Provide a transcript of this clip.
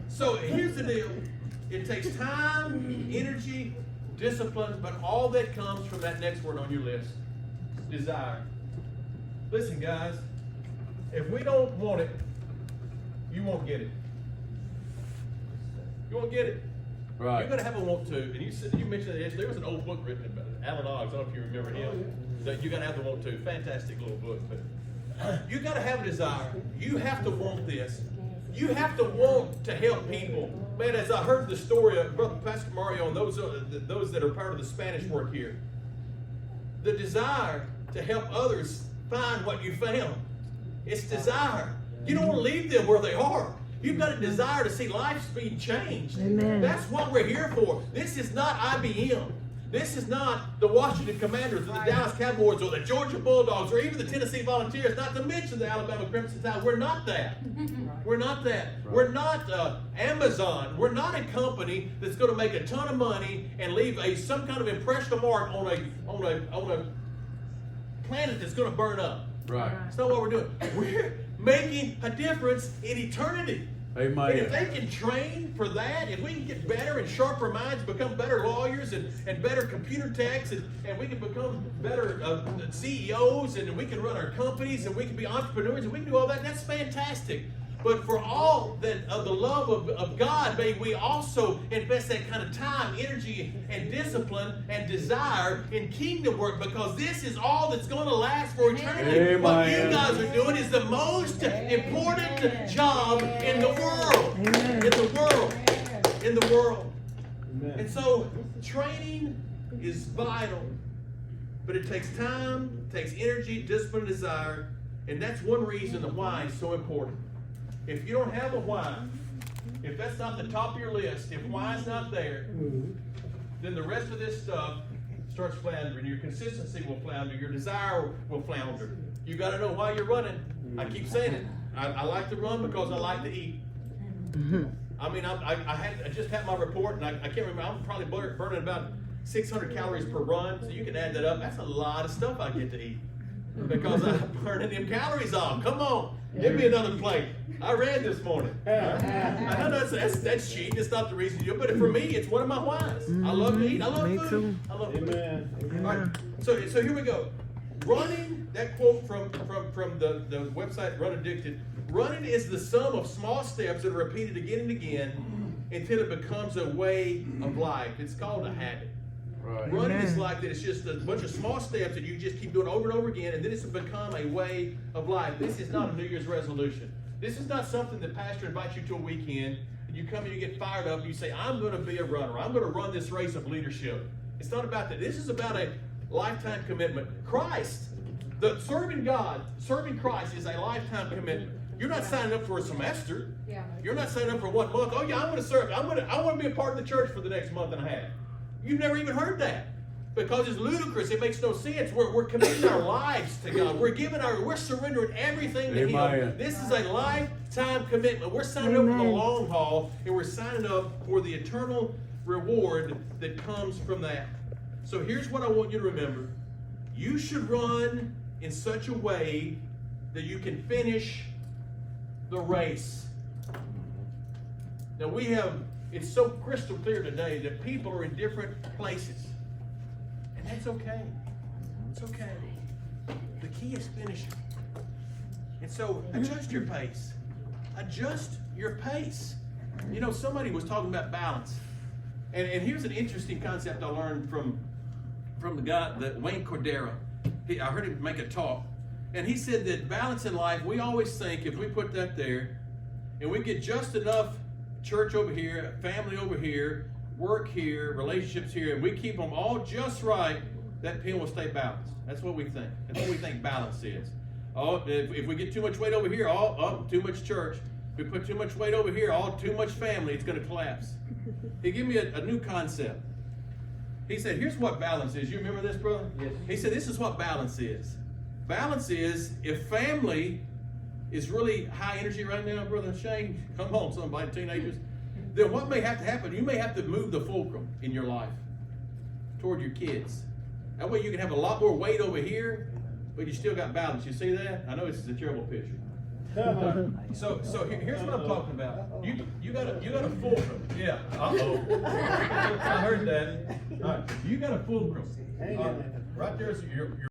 So here's the deal. It takes time, energy, discipline, but all that comes from that next word on your list. Desire. Listen, guys, if we don't want it, you won't get it. You won't get it. Right. You're going to have a want to. And you mentioned that there was an old book written about it. Alan Oggs, I don't know if you remember him. That you got to have the want to. Fantastic little book. But you got to have a desire. You have to want this. You have to want to help people. Man, as I heard the story of Brother Pastor Mario and those that are part of the Spanish work here, the desire to help others find what you found. It's desire. You don't want to leave them where they are. You've got a desire to see lives being changed. Amen. That's what we're here for. This is not IBM. This is not the Washington Commanders or the Dallas Cowboys or the Georgia Bulldogs or even the Tennessee Volunteers, not to mention the Alabama Crimson Tide. We're not that. We're not that. We're not Amazon. We're not a company that's going to make a ton of money and leave some kind of impressionable mark on a planet that's going to burn up. Right. That's not what we're doing. We're making a difference in eternity. Amen. And if they can train for that, if we can get better and sharper minds, become better lawyers and better computer techs, and we can become better CEOs, and we can run our companies, and we can be entrepreneurs, and we can do all that, that's fantastic. But for all that of the love of God, may we also invest that kind of time, energy, and discipline and desire in kingdom work, because this is all that's going to last for eternity. Amen. What you guys are doing is the most important job in the world. Amen. In the world. In the world. Amen. And so training is vital, but it takes time, takes energy, discipline, and desire, and that's one reason the why is so important. If you don't have a why, if that's not the top of your list, if why is not there, then the rest of this stuff starts floundering. Your consistency will flounder. Your desire will flounder. You got to know why you're running. I keep saying it. I like to run because I like to eat. I mean, I just had my report, and I can't remember. I'm probably burning about 600 calories per run, so you can add that up. That's a lot of stuff I get to eat because I'm burning them calories off. Come on. Give me another plate. I ran this morning. I know that's cheating. It's not the reason you do it, but for me, it's one of my whys. I love to eat. I love Me food. too. I love food. Amen. All right. So here we go. Running, that quote from the website Run Addicted. Running is the sum of small steps that are repeated again and again until it becomes a way of life. It's called a habit. Right. Running is like that. It's just a bunch of small steps that you just keep doing over and over again, and then it's become a way of life. This is not a New Year's resolution. This is not something the pastor invites you to a weekend, and you come and you get fired up, and you say, I'm going to be a runner. I'm going to run this race of leadership. It's not about that. This is about a lifetime commitment. Christ, serving God, serving Christ is a lifetime commitment. You're not signing up for a semester. Yeah. You're not signing up for 1 month. Oh yeah, I'm going to serve. I want to be a part of the church for the next month and a half. You've never even heard that because it's ludicrous. It makes no sense. We're committing our lives to God. We're surrendering everything to Amen. Him. This is a lifetime commitment. We're signing up for the long haul, and we're signing up for the eternal reward that comes from that. So here's what I want you to remember. You should run in such a way that you can finish the race. Now it's so crystal clear today that people are in different places. And that's okay. It's okay. The key is finishing. And so adjust your pace. Adjust your pace. You know, somebody was talking about balance. And here's an interesting concept I learned from the guy, Wayne Cordero. I heard him make a talk. And he said that balance in life, we always think if we put that there, and we get just enough church over here, family over here, work here, relationships here, and we keep them all just right, that pin will stay balanced. That's what we think. That's what we think balance is. Oh, if we get too much weight over here, too much church. If we put too much weight over here, too much family, it's going to collapse. He gave me a new concept. He said, here's what balance is. You remember this, brother? Yes. He said, this is what balance is. Balance is if family is really high energy right now, Brother Shane, come on, somebody, teenagers, then what may have to happen, you may have to move the fulcrum in your life toward your kids. That way you can have a lot more weight over here, but you still got balance. You see that? I know this is a terrible picture. Here's what I'm talking about. You got a fulcrum. Yeah. I heard that. All right. You got a fulcrum. Right there's your